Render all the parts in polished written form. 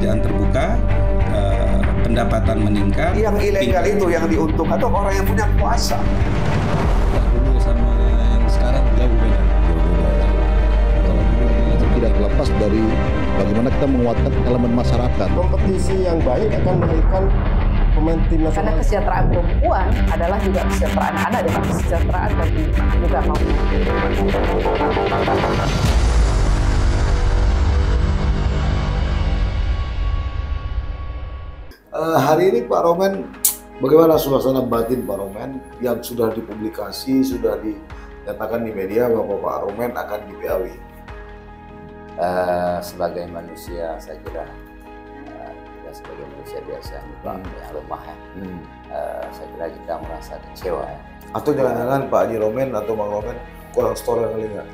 kerjaan terbuka, pendapatan meningkat. Yang ilegal itu yang diuntungkan atau orang yang punya kuasa. Dulu sama yang sekarang jauh beda. Kalau dulu tidak terlepas dari bagaimana kita menguatkan elemen masyarakat. Kompetisi yang baik akan melahirkan pemain tim nasional. Karena kesejahteraan perempuan adalah juga kesejahteraan anak dan kesejahteraan bagi juga kaum. Hari ini Pak Romen, bagaimana suasana batin Pak Romen yang sudah dipublikasi, sudah dinyatakan di media bahwa Pak Romen akan di-PAW? Sebagai manusia saya kira kita sebagai manusia biasa yang lemah ya. Saya kira kita merasa kecewa ya. Atau jangan-jangan Pak Haji Romen atau Bang Romen kurang store kali nggak?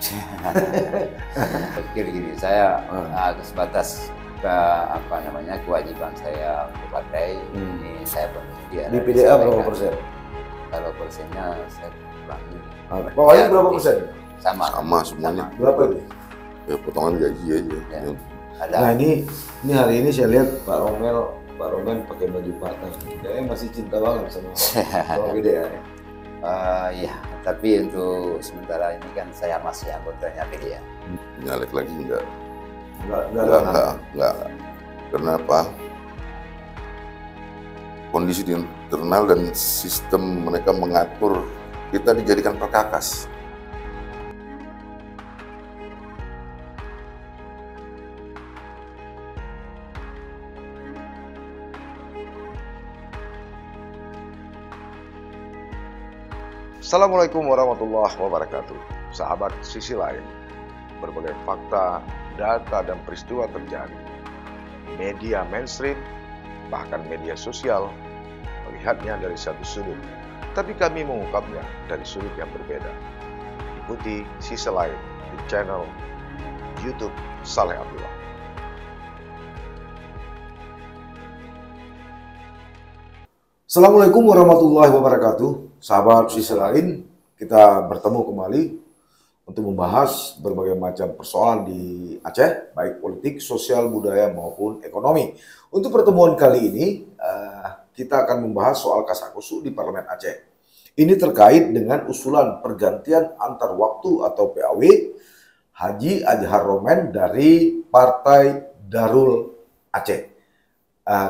Saya pikir gini, saya sebatas kewajiban saya untuk partai ini saya penuhi. Di PDA berapa persen? Kalau persennya saya kurangi. Pak Wahyu berapa persen? Sama semuanya. Berapa itu? Ya potongan gaji aja. Ya. Ya. Nah ini hari ini saya lihat Pak Romen pakai baju partai. Kayaknya masih cinta banget sama PDA. Ya, tapi untuk sementara ini kan saya masih anggotanya PDA. Nyalek lagi enggak. Enggak. Kenapa? Kondisi internal dan sistem mereka mengatur kita dijadikan perkakas. Assalamualaikum warahmatullahi wabarakatuh. Sahabat Sisi Lain, berbagai fakta, data, dan peristiwa terjadi. Media mainstream, bahkan media sosial, melihatnya dari satu sudut, tapi kami mengungkapnya dari sudut yang berbeda. Ikuti Sisi Lain di channel YouTube Saleh Abdullah. Assalamualaikum warahmatullahi wabarakatuh. Sahabat Sisi Lain, kita bertemu kembali untuk membahas berbagai macam persoalan di Aceh, baik politik, sosial, budaya maupun ekonomi. Untuk pertemuan kali ini, kita akan membahas soal kasakusuk di Parlemen Aceh. Ini terkait dengan usulan pergantian antar waktu atau PAW Haji Azhar Romen dari Partai Darul Aceh.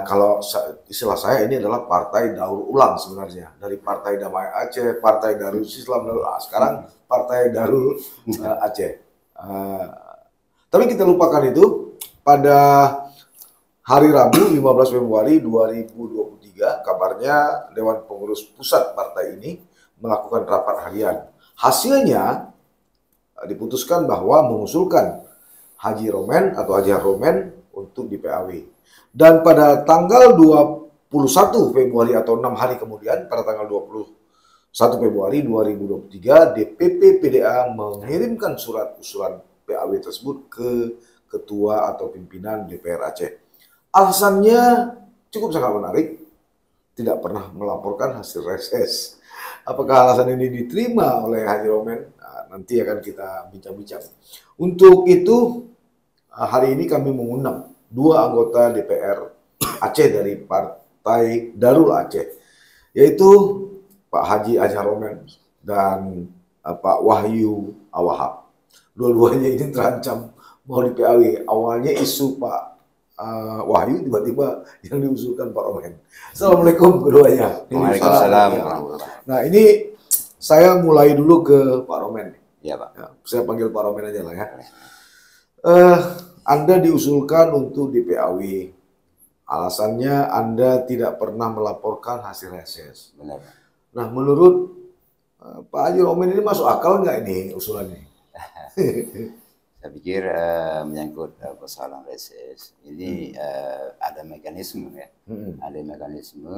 Kalau istilah saya ini adalah Partai Daur Ulang sebenarnya, dari Partai Damai Aceh, Partai Darul Islam, sekarang Partai Darul Aceh. Tapi kita lupakan itu. Pada hari Rabu 15 Februari 2023, kabarnya Dewan Pengurus Pusat partai ini melakukan rapat harian. Hasilnya diputuskan bahwa mengusulkan Haji Romen atau Azhar Romen untuk di-PAW. Dan pada tanggal 21 Februari atau 6 hari kemudian, pada tanggal 21 Februari 2023, DPP PDA mengirimkan surat usulan PAW tersebut ke Ketua atau Pimpinan DPR Aceh. Alasannya cukup sangat menarik, tidak pernah melaporkan hasil reses. Apakah alasan ini diterima oleh Haji Romen? Nah, nanti akan kita bincang-bincang. Untuk itu, hari ini kami mengundang dua anggota DPR Aceh dari Partai Darul Aceh, yaitu Pak Haji Azhar Romen dan Pak Wahyu Awahab. Dua-duanya ini terancam mau di-PAW. Awalnya isu Pak Wahyu, tiba-tiba yang diusulkan Pak Romen. Assalamualaikum keduanya. Waalaikumsalam. Nah ini saya mulai dulu ke Pak Romen. Iya Pak. Ya, saya panggil Pak Romen aja lah ya. Anda diusulkan untuk di-PAW. Alasannya Anda tidak pernah melaporkan hasil reses. Benar. Nah, menurut Pak Haji Romen ini masuk akal nggak ini usulannya? Saya pikir menyangkut persoalan reses ini ada mekanisme ya. Ada mekanisme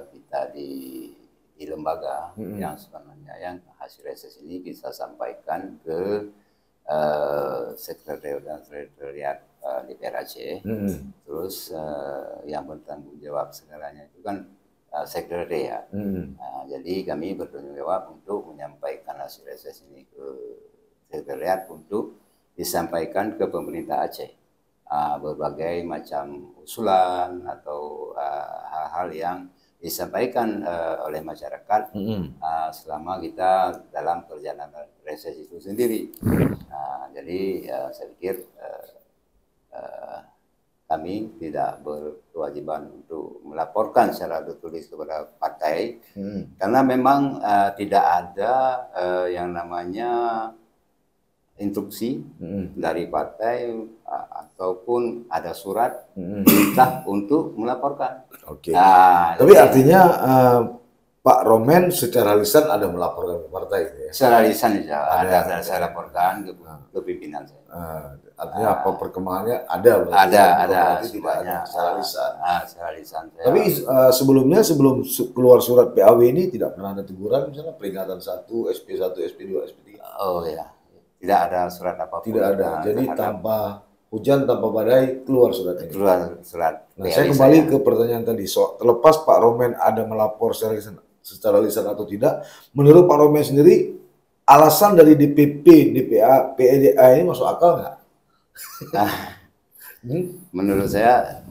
kita di lembaga yang sebenarnya yang hasil reses ini bisa sampaikan ke sekretariat DPR Aceh. Terus yang bertanggung jawab segalanya itu kan sekretariat. Jadi kami bertanggung jawab untuk menyampaikan hasil reses ini ke sekretariat untuk disampaikan ke pemerintah Aceh. berbagai macam usulan atau hal-hal yang disampaikan oleh masyarakat selama kita dalam perjalanan reses itu sendiri. Jadi saya pikir kami tidak berkewajiban untuk melaporkan secara tertulis kepada partai karena memang tidak ada yang namanya instruksi dari partai ataupun ada surat perintah untuk melaporkan. Oke. Tapi artinya Pak Romen secara lisan ada melaporkan ke partai gitu ya? Secara lisan ada saya laporkan ke pimpinan saya. Artinya apa perkembangannya ada? Ada semuanya secara lisan. Secara lisan saya. Tapi sebelum keluar surat PAW ini tidak pernah ada teguran misalnya peringatan 1, SP1, SP2, SP3? Oh ya, tidak ada surat apapun. Tidak ada. Jadi tanpa hujan, tanpa badai keluar surat ini. Keluar surat. Nah, saya kembali ke pertanyaan tadi. Terlepas Pak Romen ada melapor secara lisan atau tidak, menurut Pak Romen sendiri alasan dari DPP, DPA, PEDA ini masuk akal nggak? Menurut saya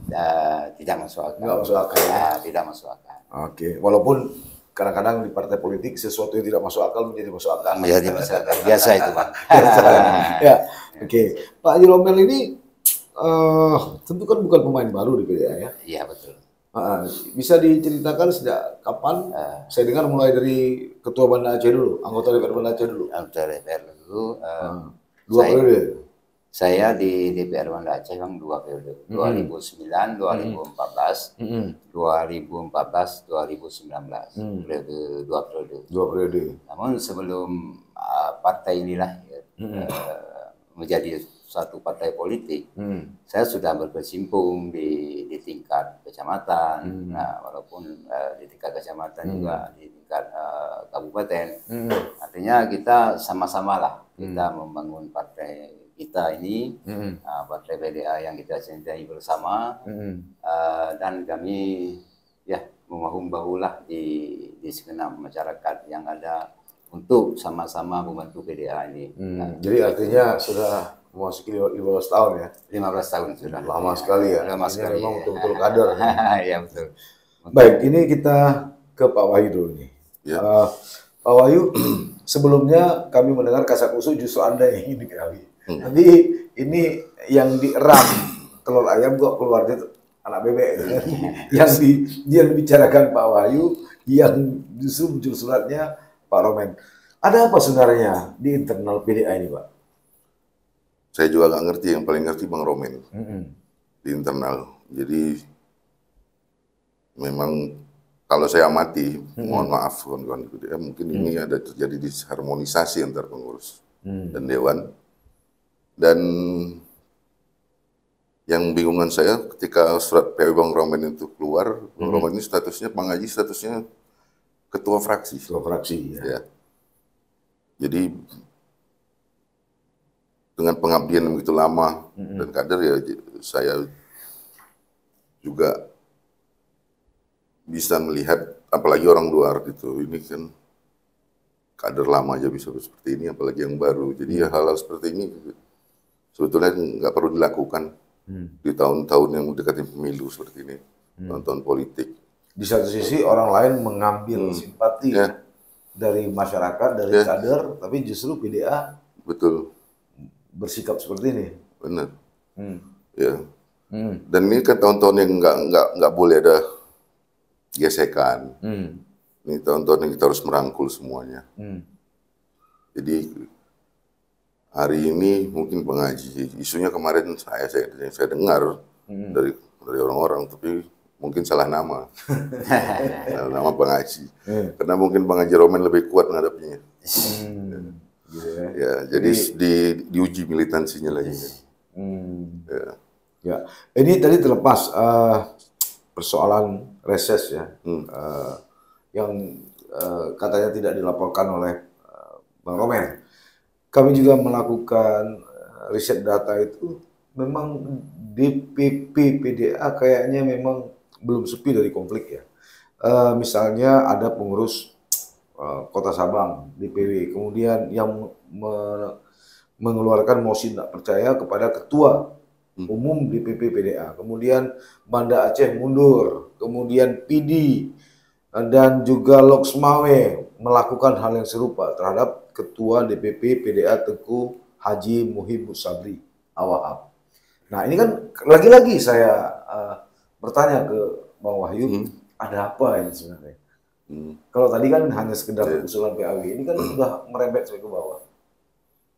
tidak masuk akal. Nggak masuk akal. Tidak masuk akal. Oke, walaupun kadang-kadang di partai politik sesuatu yang tidak masuk akal menjadi masuk akal. Menjadi masuk akal. Biasa itu, Pak. Ya, oke. Pak Haji Romel ini tentu kan bukan pemain baru di PDA ya? Iya, betul. Bisa diceritakan sejak kapan? Saya dengar mulai dari Ketua Banda Aceh dulu, anggota DPR Banda Aceh dulu. Anggota DPR dulu. 2 periode. Saya di DPR Banda Aceh memang 2 periode. 2009, 2014, 2014, 2019. Periode 2 periode. 2 periode. Namun sebelum partai inilah menjadi satu partai politik, saya sudah berkecimpung di tingkat kecamatan, walaupun di tingkat kecamatan juga di tingkat kabupaten. Artinya kita sama-sama lah kita membangun partai kita ini, partai PDA yang kita cintai bersama, dan kami ya membahu-bahulah di segenap masyarakat yang ada untuk sama-sama membantu PDA ini. Jadi artinya sudah memasuki 15 tahun ya? 15 tahun sudah. Lama sekali ya? Lama sekali. Memang betul-betul kader. Ya betul. Baik, ini kita ke Pak Wahyu dulu nih. Ya. Pak Wahyu, sebelumnya kami mendengar kasakusuk justru Anda yang ingin diketahui. Tapi ini yang dieram telur ayam kok keluarnya anak bebek. yang dibicarakan Pak Wahyu, yang justru muncul suratnya Pak Romen. Ada apa sebenarnya di internal PDA ini, Pak? Saya juga nggak ngerti, yang paling ngerti Bang Romen di internal. Jadi memang kalau saya amati, mohon maaf kawan-kawan, mungkin ini ada terjadi disharmonisasi antar pengurus dan dewan. Dan yang bingungan saya ketika surat PW Bang Romen itu keluar, Bang Romen ini statusnya, Bang Haji statusnya ketua fraksi. Ketua fraksi, ya. Jadi dengan pengabdian yang begitu lama dan kader ya, saya juga bisa melihat, apalagi orang luar gitu, ini kan kader lama aja bisa seperti ini, apalagi yang baru. Jadi ya hal-hal seperti ini sebetulnya nggak perlu dilakukan di tahun-tahun yang mendekati pemilu seperti ini, tahun-tahun politik. Di satu sisi orang lain mengambil simpati dari masyarakat, dari kader, tapi justru PDA betul bersikap seperti ini. Benar. Ya. Dan ini kan tahun-tahun yang nggak boleh ada gesekan. Ini tahun-tahun yang kita harus merangkul semuanya. Jadi hari ini mungkin Bang Haji, isunya kemarin saya dengar dari orang-orang, tapi mungkin salah nama. Salah nama Bang Haji. Karena mungkin Bang Haji Romen lebih kuat menghadapinya. Ya, jadi diuji militansinya lagi. Ya. Ini tadi terlepas persoalan reses ya, yang katanya tidak dilaporkan oleh Bang Romen. Kami juga melakukan riset data itu, memang DPP PDA kayaknya memang belum sepi dari konflik ya. Misalnya ada pengurus Kota Sabang, DPW, kemudian yang mengeluarkan mosi tidak percaya kepada ketua umum DPP PDA, kemudian Banda Aceh mundur, kemudian PD dan juga Loksmawe melakukan hal yang serupa terhadap Ketua DPP PDA Tengku Haji Muhib Sabri Awahab. Nah ini kan lagi-lagi saya bertanya ke Bang Wahyu, ada apa ini sebenarnya? Kalau tadi kan hanya sekedar usulan PAW, ini kan sudah merembet sampai ke bawah.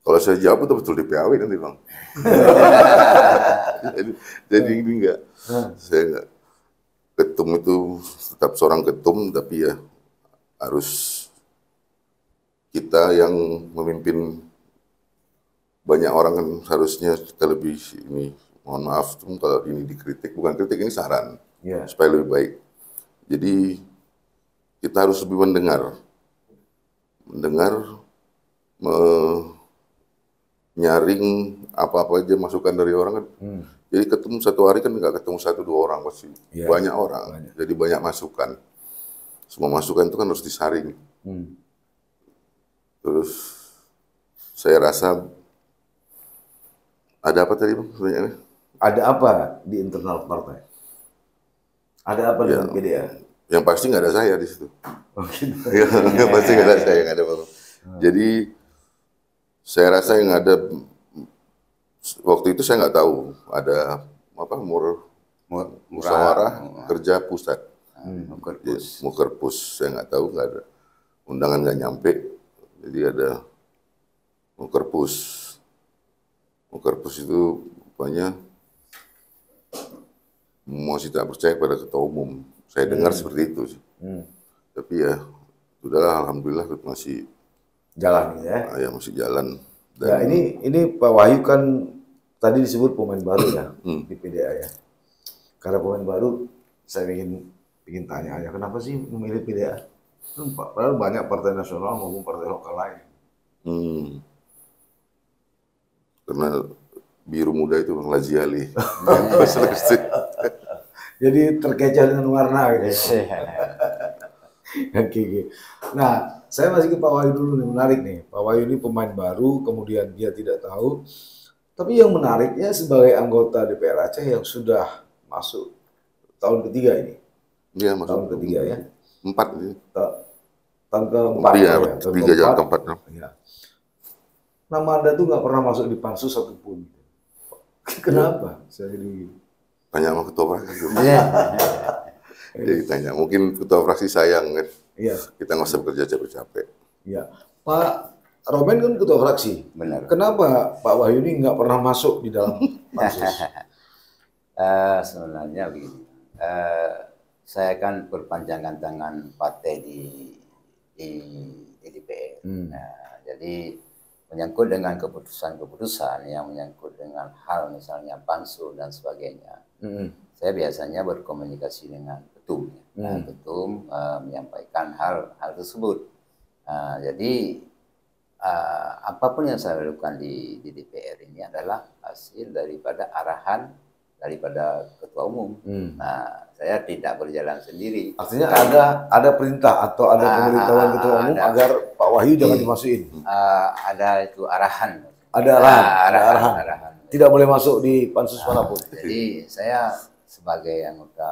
Kalau saya jawab betul di PAW nanti Bang. jadi ini enggak. Saya enggak. Ketum itu tetap seorang ketum, tapi ya harus kita yang memimpin banyak orang kan harusnya kita lebih ini. Mohon maaf kalau ini dikritik, bukan kritik, ini saran supaya lebih baik. Jadi kita harus lebih mendengar, nyaring apa-apa aja masukan dari orang kan. Jadi ketemu satu hari kan nggak ketemu 1-2 orang pasti, banyak orang. Jadi banyak masukan. Semua masukan itu kan harus disaring. Terus saya rasa ada apa tadi Bang? Ada apa di internal partai? Ada apa dengan PDA? Yang pasti nggak ada saya di situ. Oh, gitu. Yang pasti nggak ada saya, nggak ada Bang. Jadi saya rasa yang ada waktu itu saya nggak tahu ada apa musyawarah kerja pusat, Mukerpus, saya nggak tahu, nggak ada undangan, nggak nyampe. Jadi ada Mukerpus itu banyak masih tak percaya pada ketua umum. Saya dengar seperti itu sih. Tapi ya sudahlah, alhamdulillah masih jalan ya. Ya masih jalan. Dan ya ini Pak Wahyu kan tadi disebut pemain baru ya di PDA ya. Karena pemain baru, saya ingin tanya aja, kenapa sih memilih PDA? Padahal banyak partai nasional maupun partai lokal lain. Karena biru muda itu Bang Laziali. Jadi terkecoh dengan warna gitu. Oke. Nah, saya masih ke Pak Wahyu dulu nih, menarik nih. Pak Wahyu ini pemain baru, kemudian dia tidak tahu. Tapi yang menariknya sebagai anggota DPR Aceh yang sudah masuk tahun ketiga ini. Iya, masuk tahun ketiga ya. 4 ini. Tahun keempat. Iya, ketiga jalan keempat. Ya. Nama Anda tuh nggak pernah masuk di pansus satupun. Kenapa? Saya jadi tanya sama ketua fraksi. Jadi tanya, mungkin ketua fraksi sayang kan. Iya. Kita nggak usah bekerja capek-capek. Iya. Pak Romen kan ketua fraksi. Benar. Kenapa Pak Wahyu ini nggak pernah masuk di dalam pansus? Sebenarnya begini. Saya kan berpanjangan tangan partai di DPR. Jadi menyangkut dengan keputusan-keputusan yang menyangkut dengan hal misalnya pansus dan sebagainya, saya biasanya berkomunikasi dengan ketum. Ketum menyampaikan hal tersebut. Jadi apapun yang saya lakukan di DPR ini adalah hasil daripada arahan daripada ketua umum. Nah, saya tidak berjalan sendiri. Artinya ada perintah atau ada pemberitahuan ketua umum agar Pak Wahyu jangan dimasukin. Ada itu arahan. Ada arahan. Tidak boleh masuk di pansus manapun. Jadi saya sebagai anggota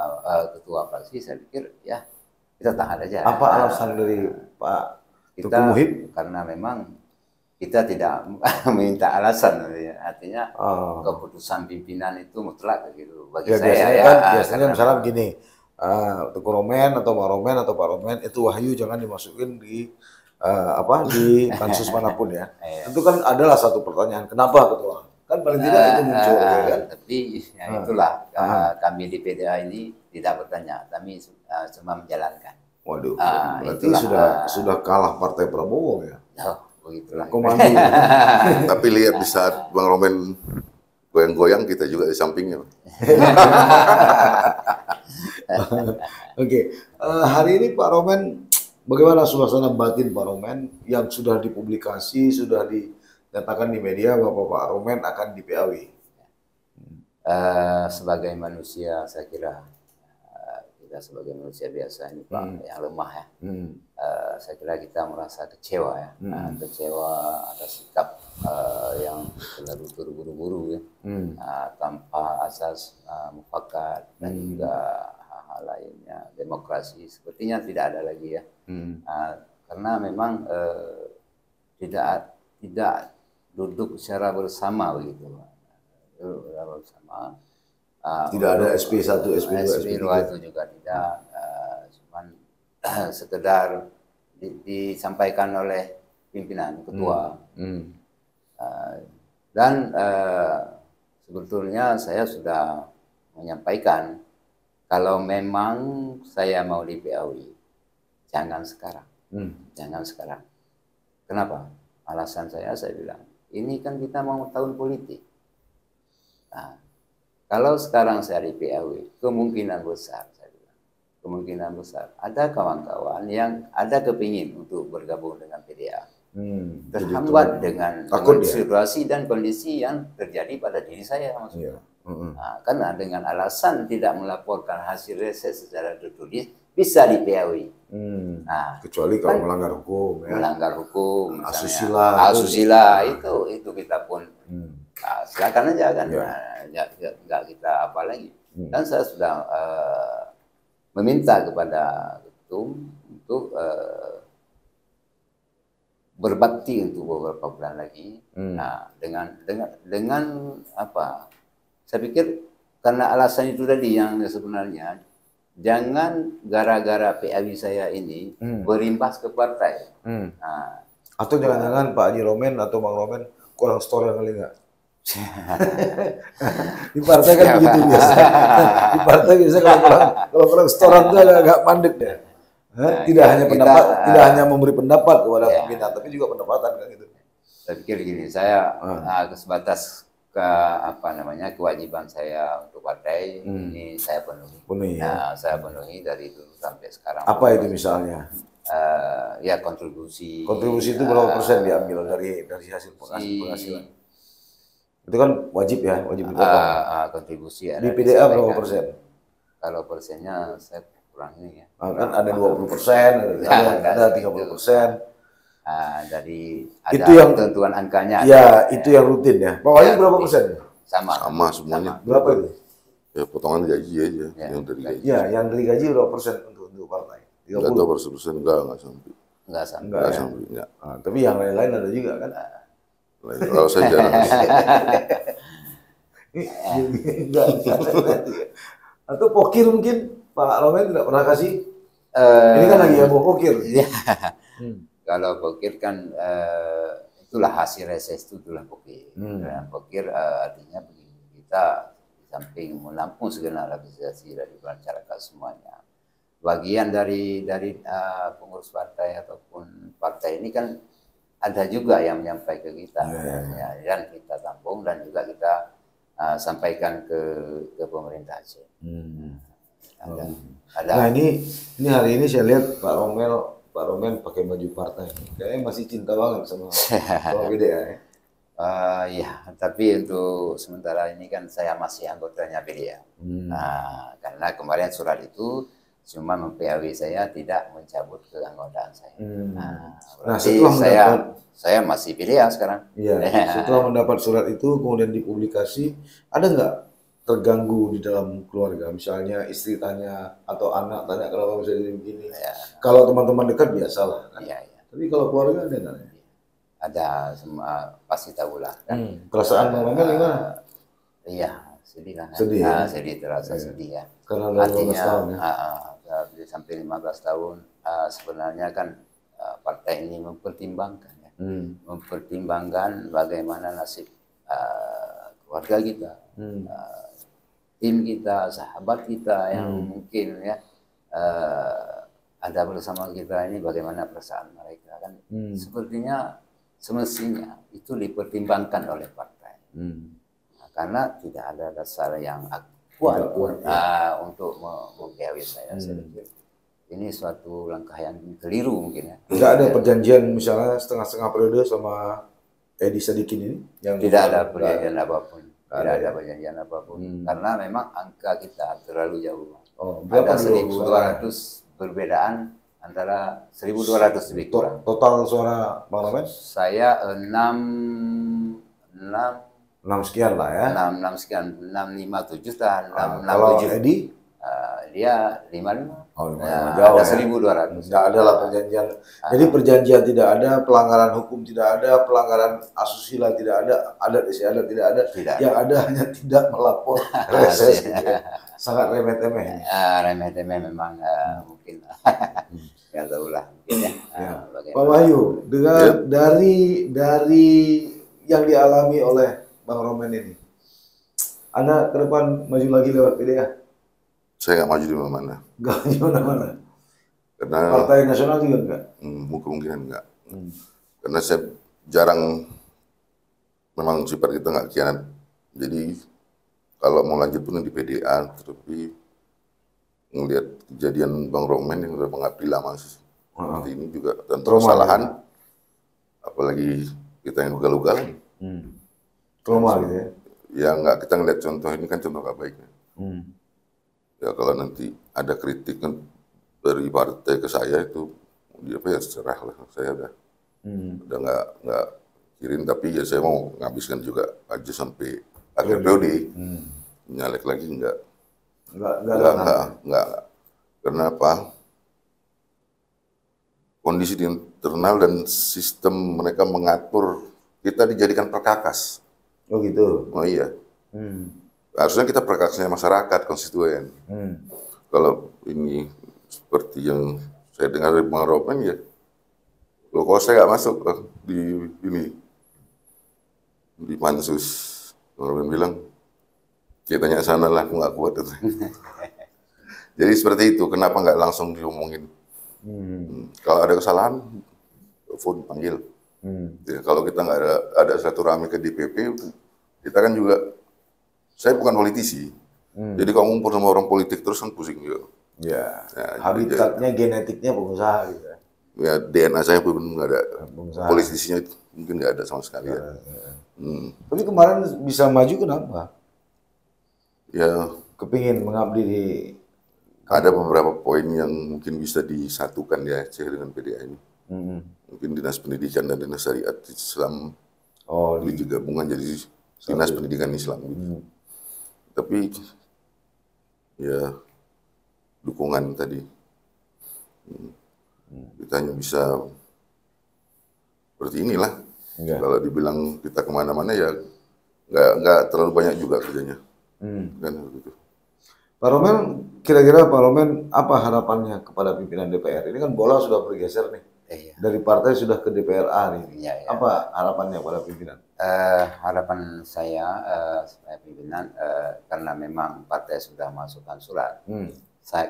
ketua fraksi, saya pikir ya kita tahan aja. Apa alasan dari Pak Tengku Muhib? Karena memang kita tidak meminta alasan, artinya keputusan pimpinan itu mutlak gitu bagi saya. Biasanya misalnya begini, Tengku Romen atau Pak Romen itu Wahyu jangan dimasukin di di pansus manapun ya. Tentu kan adalah satu pertanyaan, kenapa ketua? Kan paling tidak itu muncul ya kan. Tapi ya itulah kami di PDA ini tidak bertanya, kami cuma menjalankan. Waduh, berarti sudah kalah partai Prabowo ya. Begitulah. Komando. Tapi lihat di saat Bang Romen goyang-goyang, kita juga di sampingnya. Oke. Hari ini Pak Romen, bagaimana suasana batin Pak Romen yang sudah dipublikasi, sudah dinyatakan di media bahwa Pak Romen akan di PAW? Sebagai manusia saya kira kita sebagai manusia biasa ini Pak yang lemah ya. Saya kira kita merasa kecewa ya, kecewa atas sikap yang terlalu terburu-buru ya, tanpa asas mufakat dan juga hal-hal lainnya. Demokrasi sepertinya tidak ada lagi ya, karena memang tidak duduk secara bersama begitu, bersama. Tidak ada SP1, SP2, SP2 itu juga tidak, cuman sekedar disampaikan oleh pimpinan ketua. Dan sebetulnya saya sudah menyampaikan kalau memang saya mau di PAW, jangan sekarang, jangan sekarang. Kenapa? Alasan saya bilang, ini kan kita mau tahun politik. Nah, kalau sekarang saya di PAW, kemungkinan besar, saya bilang, kemungkinan besar, ada kawan-kawan yang ada kepingin untuk bergabung dengan PDA. Terhambat dengan situasi dan kondisi yang terjadi pada diri saya maksudnya. Nah, karena dengan alasan tidak melaporkan hasil reses secara tertulis, bisa di PAW. Nah, kecuali kalau melanggar hukum ya. Melanggar hukum, asusila itu kita pun silakan aja kan, nggak kita apa lagi. Dan saya sudah meminta kepada ketum untuk berbakti untuk beberapa bulan lagi. Nah, dengan apa? Saya pikir karena alasan itu tadi yang sebenarnya jangan gara-gara PAW saya ini berimbas ke partai. Nah, atau jangan-jangan Pak Haji Romen atau Bang Romen kurang store kali nggak? Di partai kan begitu biasa. Di partai biasa kalau kurang setoran itu agak mandek deh. Tidak hanya pendapat, tidak hanya memberi pendapat kepada pimpinan, tapi juga pendapatan kan gitu. Saya pikir gini, saya sebatas kewajiban saya untuk partai ini saya penuhi. Nah, saya penuhi dari dulu sampai sekarang. Apa itu misalnya? Ya kontribusi. Kontribusi itu berapa persen diambil dari hasil penghasilan? Itu kan wajib ya, wajib dipotong. Kontribusi di PDA berapa persen? Kalau persennya saya kurang ini ya. Kan ada 20%, ada 30%. Dari ada itu yang ketentuan angkanya. Ya, itu yang rutin ya. Bawahnya berapa persen? Sama semuanya. Berapa itu? Ya potongan gaji aja, yang dari gaji. Ya, yang dari gaji berapa persen untuk partai? 30%. Enggak tahu persen, enggak sampai. Enggak sampai. Tapi yang lain-lain ada juga kan? Kalau saya jarang. Atau pokir mungkin Pak Romen tidak pernah kasih? Ini kan lagi yang mau pokir. Kalau pokir kan itulah hasil reses itulah pokir. Dan pokir artinya begini, kita di samping menampung segala realisasi dari masyarakat semuanya. Bagian dari pengurus partai ataupun partai ini kan ada juga yang menyampaikan ke kita, dan kita tampung dan juga kita sampaikan ke pemerintah Aceh. Ada. Nah ini hari ini saya lihat Pak Romen pakai baju partai, kayaknya masih cinta banget sama PDA ya. Ya, tapi untuk sementara ini kan saya masih anggotanya PDA. Nah, karena kemarin surat itu cuma memPAW saya tidak mencabut keanggotaan saya. Nah setelah saya masih PDA sekarang. Iya. Setelah mendapat surat itu kemudian dipublikasi, ada nggak terganggu di dalam keluarga? Misalnya istri tanya atau anak tanya kenapa bisa begini. Kalau teman-teman dekat biasalah. Kan? Tapi kalau keluarga ada nggak? Ada, semua pasti tahu lah. Perasaan Romen gimana? Iya, sedih lah. Sedih. Sedih, terasa sedih ya. Karena artinya sampai 15 tahun sebenarnya kan partai ini mempertimbangkan ya. Mempertimbangkan bagaimana nasib keluarga kita, tim kita, sahabat kita yang mungkin ya ada bersama kita ini, bagaimana perasaan mereka kan. Sepertinya semestinya itu dipertimbangkan oleh partai. Karena tidak ada dasar yang kuat untuk memPAW saya. Ini suatu langkah yang keliru mungkin ya. Tidak ada perjanjian misalnya setengah-setengah periode sama Edi Sadikin ini? Yang tidak ada perjanjian apapun. Tidak ada perjanjian apapun. Karena memang angka kita terlalu jauh. Oh, berapa ada 1.200 perbedaan antara 1.200 lebih kurang. Total suara Bang Romen? Saya 6 sekian lah ya. 6 sekian, 657 dan 667. Kalau Edi? Dia 55. Oh, Ada 1.200. Tidak ada lah perjanjian. Jadi perjanjian tidak ada, pelanggaran hukum tidak ada, pelanggaran asusila tidak ada, adat istiadat tidak ada. Tidak. Yang ada hanya tidak melapor reses. Gitu ya. Sangat remeh-temeh. Remeh-temeh memang mungkin. Ya tahu lah mungkin ya. Pak Wahyu, dengan dari yang dialami oleh Bang Romen ini, Anda ke depan maju lagi lewat PDA? Saya nggak maju di mana-mana. Nggak maju mana-mana? Karena Partai Nasional juga enggak? Kemungkinan enggak. Karena saya jarang, memang sifat kita nggak khianat. Jadi kalau mau lanjut pun di PDA, tapi ngelihat kejadian Bang Romen yang udah mengabdi lama seperti ini juga tentu kesalahan, apalagi kita yang ugal-ugalan. Trauma gitu ya? Ya nggak, kita ngeliat contoh ini kan contoh nggak baiknya. Ya kalau nanti ada kritik kan dari partai ke saya itu, dia apa ya serah lah, saya udah nggak kirim, tapi ya saya mau ngabiskan juga aja sampai akhir periode. Nyalek lagi enggak. Karena apa? Kondisi di internal dan sistem mereka mengatur kita dijadikan perkakas. Oh gitu. Oh iya. Harusnya kita perkakasnya masyarakat konstituen. Kalau ini seperti yang saya dengar dari Bang Romen ya, kalau saya nggak masuk di ini di pansus, Bang Romen bilang, kita tanya sana lah, aku nggak kuat itu. Jadi seperti itu, kenapa nggak langsung diomongin? Kalau ada kesalahan, phone panggil. Ya, kalau kita nggak ada silaturahmi ke DPP, kita kan juga, saya bukan politisi, jadi kalau ngumpul sama orang politik terus kan pusing juga. Ya, habitatnya genetiknya pengusaha gitu. Ya DNA saya pun nggak ada, politisinya mungkin nggak ada sama sekali ya. Tapi kemarin bisa maju kenapa? Ya, kepingin mengabdi di. Ada beberapa poin yang mungkin bisa disatukan ya dengan PDA ini. Mungkin Dinas Pendidikan dan Dinas Syariat Islam digabungkan jadi Dinas Pendidikan Islam gitu. Tapi ya dukungan tadi kita hanya bisa seperti inilah. Kalau dibilang kita kemana-mana ya nggak terlalu banyak juga kerjanya. Kan gitu. Pak Romen, kira-kira Pak Romen apa harapannya kepada pimpinan DPR? Ini kan bola sudah bergeser nih. Dari partai sudah ke DPRA nih. Apa harapannya pada pimpinan? Harapan saya sebagai pimpinan, karena memang partai sudah masukkan surat,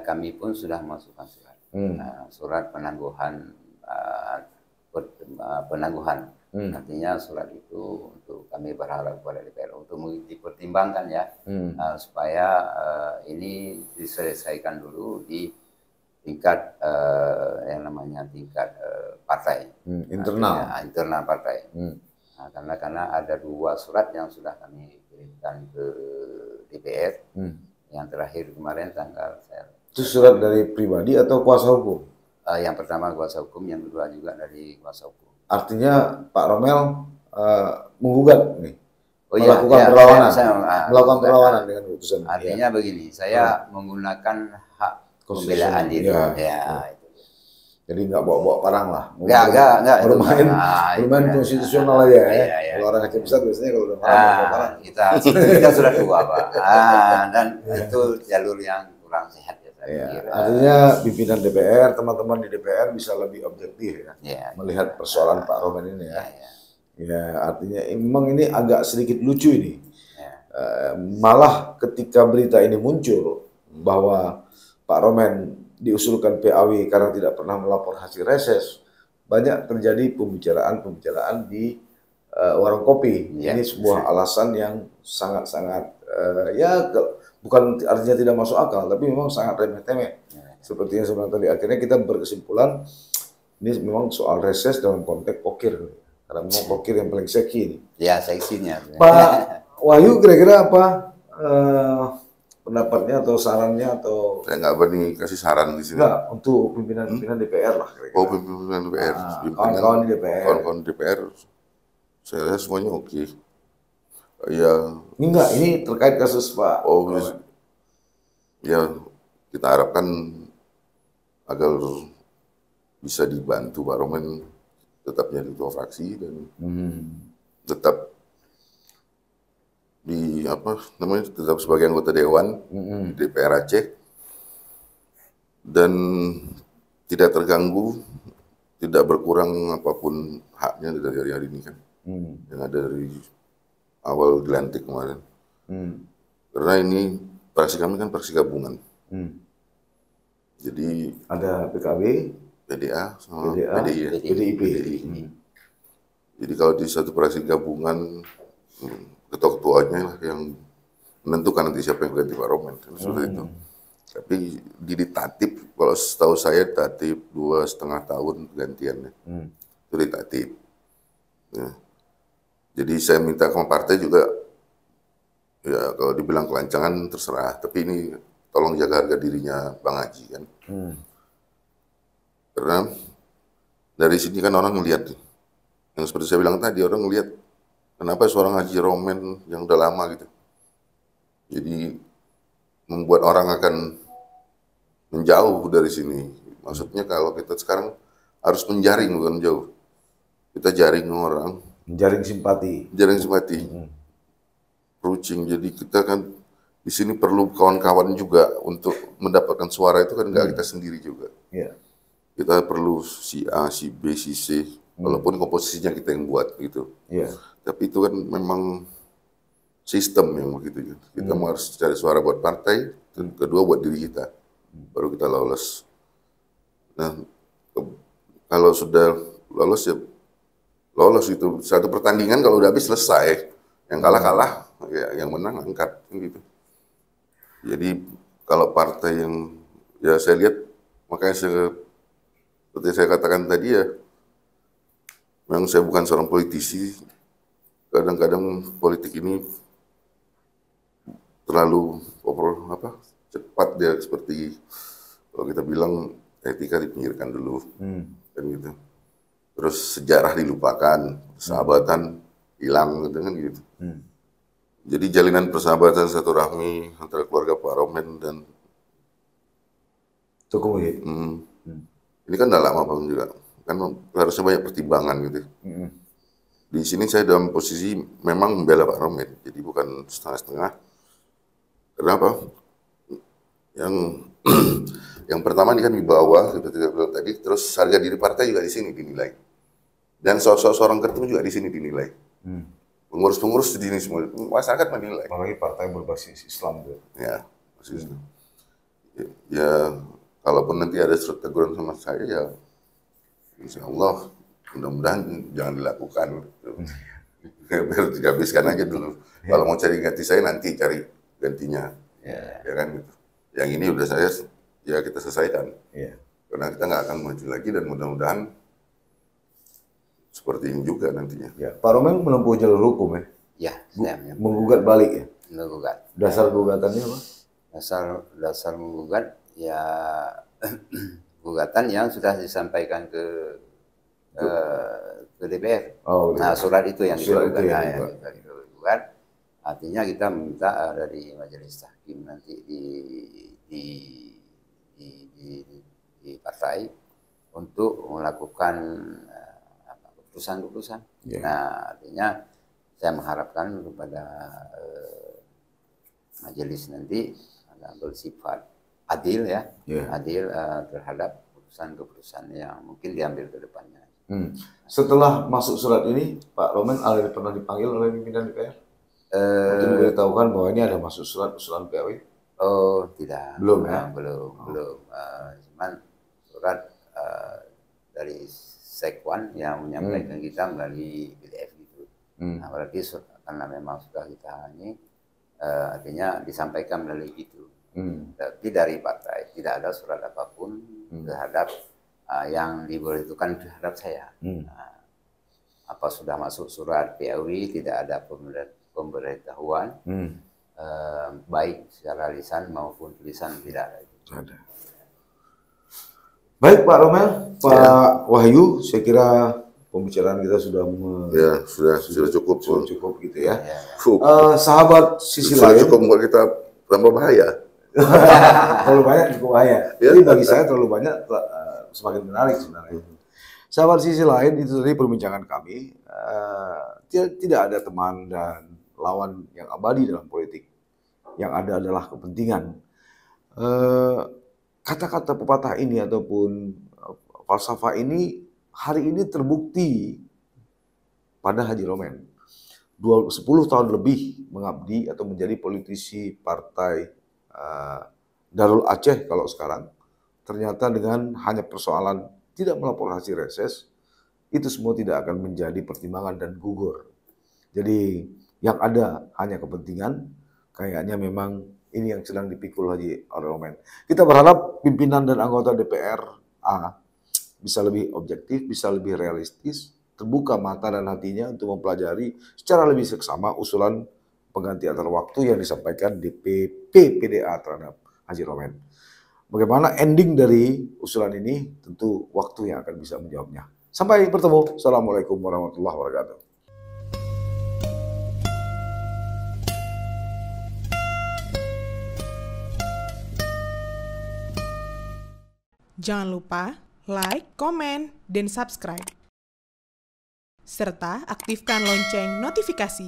kami pun sudah masukkan surat. Surat penangguhan, artinya surat itu untuk kami berharap kepada DPR untuk dipertimbangkan ya, supaya ini diselesaikan dulu di tingkat yang namanya tingkat partai, internal partai. Karena ada 2 surat yang sudah kami kirimkan ke DPR, yang terakhir kemarin tanggal itu surat dari pribadi atau kuasa hukum? Yang pertama kuasa hukum, yang kedua juga dari kuasa hukum. Artinya Pak Romel menggugat nih, melakukan perlawanan dengan putusan. Artinya begini, saya menggunakan hak pembelaan diri. Itu. Jadi nggak bawa-bawa parang lah. Nggak. Bermain konstitusional aja ya. Kalau orang Aceh besar biasanya kalau udah parang. Kita sudah tua Pak. Dan itu jalur yang kurang sehat. Artinya pimpinan DPR, teman-teman di DPR bisa lebih objektif ya, melihat persoalan Pak Romen ini ya. Ya, artinya memang ini agak sedikit lucu ini. Malah ketika berita ini muncul bahwa Pak Romen diusulkan PAW karena tidak pernah melapor hasil reses, banyak terjadi pembicaraan di warung kopi. Ini sebuah alasan yang sangat-sangat bukan artinya tidak masuk akal, tapi memang sangat remeh-temeh. Seperti yang saya bilang tadi, akhirnya kita berkesimpulan ini memang soal reses dalam konteks pokir, karena memang pokir yang paling seksi ini. Ya, seksinya. Pak Wahyu, kira-kira apa pendapatnya atau sarannya atau Saya nggak berani kasih saran di sini. enggak untuk pimpinan DPR lah kira-kira. Oh, pimpinan DPR. Kawan-kawan di DPR. Kawan-kawan DPR, saya lihat semuanya oke. Ya, Enggak, ini terkait kasus Pak. oh, ya kita harapkan agar bisa dibantu Pak Romen tetap jadi ketua fraksi dan tetap di tetap sebagai anggota dewan di DPR Aceh dan tidak terganggu, tidak berkurang apapun haknya dari hari ini kan yang ada dari awal dilantik kemarin. Karena ini fraksi kami kan fraksi gabungan. Jadi Ada PKB, PDA sama PDA, PDI ya. PDIP. Jadi kalau di satu fraksi gabungan ketua-ketuanya lah yang menentukan nanti siapa yang ganti Pak Romen kan seperti itu. Tapi di tatip, kalau setahu saya tatip 2,5 tahun gantiannya. Itu di tatip. Ya. Jadi saya minta ke partai juga, ya kalau dibilang kelancangan terserah. Tapi ini tolong jaga harga dirinya Bang Haji kan. Karena dari sini kan orang ngelihat nih. Yang seperti saya bilang tadi, orang ngelihat kenapa seorang Haji Romen yang udah lama gitu. Jadi membuat orang akan menjauh dari sini. Maksudnya kalau kita sekarang harus menjaring bukan jauh. Kita jaring orang. Jaring simpati. Jaring simpati. Rucing. Jadi kita kan di sini perlu kawan-kawan juga untuk mendapatkan suara itu kan nggak kita sendiri juga. Iya. Kita perlu si A, si B, si C. Walaupun komposisinya kita yang buat gitu. Iya. Tapi itu kan memang sistem yang begitu. Kita harus cari suara buat partai, dan kedua buat diri kita. Baru kita lolos. Nah, kalau sudah lolos ya lolos itu. Satu pertandingan kalau udah habis selesai. Yang kalah-kalah, ya, yang menang angkat. Gitu. Jadi kalau partai yang, ya saya lihat, makanya seperti saya katakan tadi ya, memang saya bukan seorang politisi, kadang-kadang politik ini terlalu cepat dia seperti kalau kita bilang etika dipinggirkan dulu kan gitu. Terus sejarah dilupakan, persahabatan hilang gitu kan gitu. Jadi jalinan persahabatan silaturahmi antara keluarga Pak Romen dan Tuku Muhyidd. Ini kan udah lama Pak juga. Kan harusnya banyak pertimbangan gitu. Di sini saya dalam posisi memang membela Pak Romen, jadi bukan setengah-setengah. Kenapa? Yang pertama ini kan di bawah, seperti saya bilang tadi, terus harga diri partai juga di sini dinilai. Dan sosok seorang ketum juga di sini dinilai. Pengurus-pengurus di sini semua, masyarakat menilai. Apalagi partai berbasis Islam tuh. Ya, basis Islam. Ya, kalaupun nanti ada surat teguran sama saya, ya insya Allah mudah-mudahan jangan dilakukan. Biar dihabiskan aja dulu. Kalau mau cari ganti saya, nanti cari gantinya. Ya kan gitu. Yang ini udah saya, ya kita selesaikan. Karena kita nggak akan maju lagi dan mudah-mudahan seperti ini juga nantinya. Ya, Pak Romen menempuh jalur hukum ya? Ya, saya menyambut. Menggugat balik ya? Menggugat. Dasar gugatannya apa? Dasar menggugat ya gugatan yang sudah disampaikan ke DPR. Oh, nah, surat itu yang surat itu digugat. yang Digugat. Artinya kita minta dari majelis hakim nanti di partai untuk melakukan keputusan-keputusan. Nah, artinya saya mengharapkan kepada majelis nanti bersifat adil ya, adil terhadap keputusan-keputusan yang mungkin diambil ke depannya. Setelah masuk surat ini, Pak Romen already pernah dipanggil oleh pimpinan DPR? Untuk diberitahukan bahwa ini ada masuk surat usulan PAW? Oh, tidak. Belum ya? Belum. Cuman surat dari Sekwan yang menyampaikan kita melalui PDF gitu. Nah, berarti karena memang sudah kita ini, artinya disampaikan melalui itu. Tapi dari partai tidak ada surat apapun terhadap yang diberitukan terhadap saya. Apa sudah masuk surat PAW, tidak ada pemberitahuan. baik secara lisan maupun tulisan tidak ada. Baik Pak Romel, Pak Wahyu, saya kira pembicaraan kita sudah sudah cukup gitu ya. Sahabat sisi lain cukup buat kita tambah bahaya. Terlalu banyak cukup bahaya. Jadi bagi saya terlalu banyak semakin menarik sebenarnya. Sahabat sisi lain itu tadi perbincangan kami. Tidak ada teman dan lawan yang abadi dalam politik. Yang ada adalah kepentingan. Kata-kata pepatah ini ataupun falsafah ini hari ini terbukti pada Haji Romen. 10 tahun lebih mengabdi atau menjadi politisi partai Darul Aceh kalau sekarang. Ternyata dengan hanya persoalan tidak melapor hasil reses, itu semua tidak akan menjadi pertimbangan dan gugur. Jadi yang ada hanya kepentingan, kayaknya memang ini yang sedang dipikul Haji Romen. Kita berharap pimpinan dan anggota DPR bisa lebih objektif, bisa lebih realistis, terbuka mata dan hatinya untuk mempelajari secara lebih seksama usulan pengganti antar waktu yang disampaikan DPP PDA terhadap Haji Romen. Bagaimana ending dari usulan ini, tentu waktu yang akan bisa menjawabnya. Sampai bertemu. Assalamualaikum warahmatullahi wabarakatuh. Jangan lupa like, komen, dan subscribe. Serta aktifkan lonceng notifikasi.